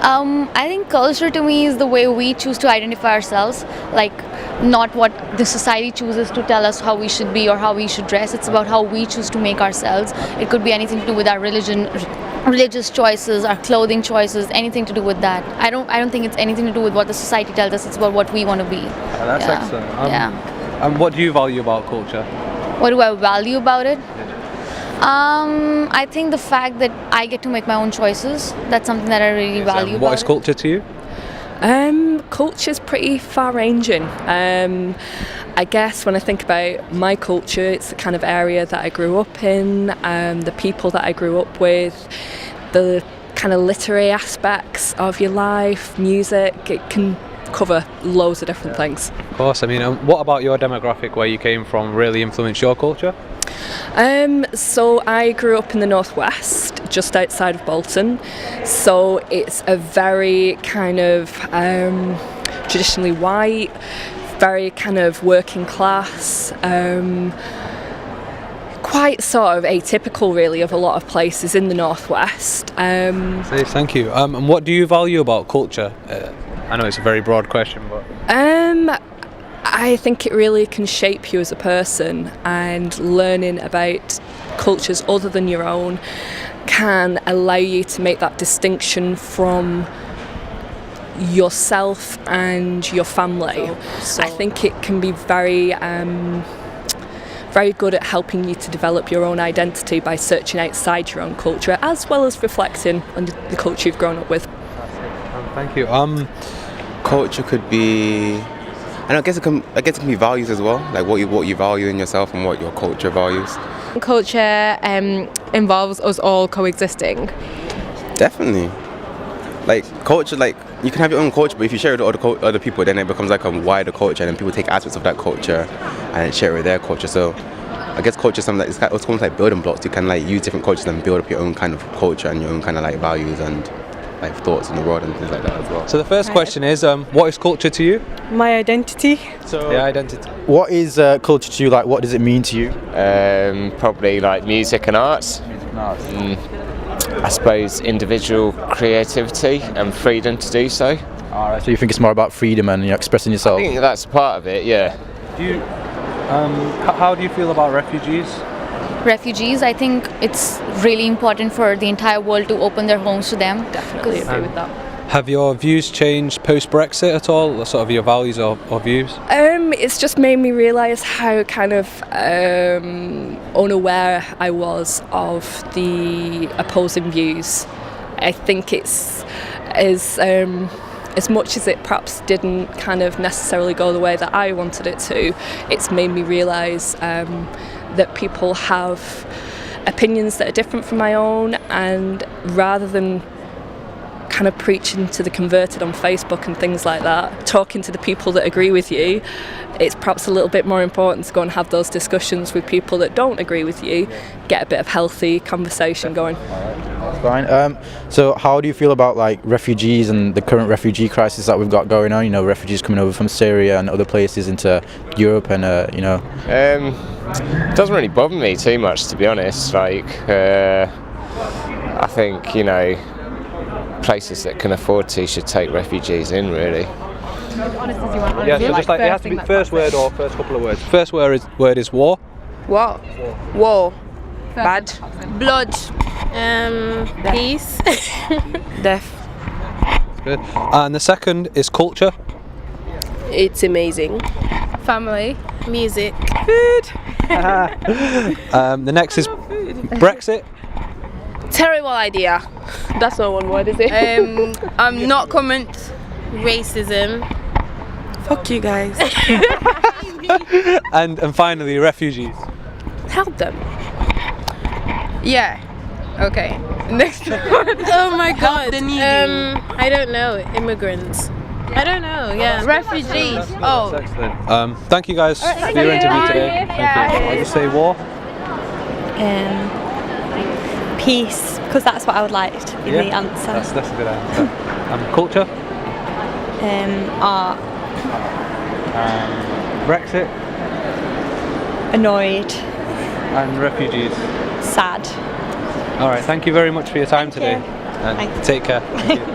I think culture to me is the way we choose to identify ourselves, like not what the society chooses to tell us how we should be or how we should dress. It's about how we choose to make ourselves. It could be anything to do with our religion, religious choices, our clothing choices, anything to do with that. I don't think it's anything to do with what the society tells us. It's about what we want to be. That's excellent. And what do you value about culture? What do I value about it? I think the fact that I get to make my own choices. That's something that I really value. What is culture to you? Culture's pretty far-ranging. I guess when I think about my culture, it's the kind of area that I grew up in, the people that I grew up with, the kind of literary aspects of your life, music. It can cover loads of different things. Of course. I mean, what about your demographic, where you came from, really influenced your culture? So I grew up in the northwest, just outside of Bolton. So it's a very kind of traditionally white, very kind of working class, quite sort of atypical really of a lot of places in the northwest. Thank you. And what do you value about culture? I know it's a very broad question, but I think it really can shape you as a person, and learning about cultures other than your own can allow you to make that distinction from yourself and your family. So I think it can be very good at helping you to develop your own identity by searching outside your own culture, as well as reflecting on the culture you've grown up with. Thank you. Culture could be, and I guess it can be values as well, like what you value in yourself and what your culture values. Culture involves us all coexisting. Definitely. Like culture, like you can have your own culture, but if you share it with other people, then it becomes like a wider culture, and then people take aspects of that culture and share it with their culture. So I guess culture is something that it's almost like building blocks. You can like use different cultures and build up your own kind of culture and your own kind of like values and like thoughts in the world and things like that as well. So the first question is, what is culture to you? My identity. So yeah, identity. What is culture to you? Like, what does it mean to you? Probably like music and arts. I suppose individual creativity and freedom to do so. Alright, so you think it's more about freedom and expressing yourself? I think that's part of it, yeah. Do you, how do you feel about refugees? Refugees, I think it's really important for the entire world to open their homes to them. Definitely agree with that. Have your views changed post-Brexit at all, or sort of your values or views? It's just made me realise how kind of unaware I was of the opposing views. I think it's as much as it perhaps didn't kind of necessarily go the way that I wanted it to, it's made me realise that people have opinions that are different from my own, and rather than kind of preaching to the converted on Facebook and things like that, talking to the people that agree with you, it's perhaps a little bit more important to go and have those discussions with people that don't agree with you, get a bit of healthy conversation going. That's fine. So how do you feel about like refugees and the current refugee crisis that we've got going on? You know, refugees coming over from Syria and other places into Europe, and it doesn't really bother me too much, to be honest. Like, I think, places that can afford to should take refugees in, really. Yeah, so just like it has to be first word or first couple of words. First word is war. What? War. Bad. Blood. Peace. Death. Good. And the second is culture. It's amazing. Family. Music. Food. The next is Brexit. Terrible idea. That's not one word, is it? Not comment. Racism. Fuck you guys. and finally, refugees. Help them. Yeah. Okay. Next one. Oh my god. I don't know. Immigrants. I don't know. Yeah. Refugees. Oh. That's excellent. Thank you guys for your interview today. Thank you. I'll just say war. Peace, because that's what I would like to be the answer. That's a good answer. Culture. Art. Brexit. Annoyed. And refugees. Sad. All right. Thank you very much for your time today. You. And take care. Thank you.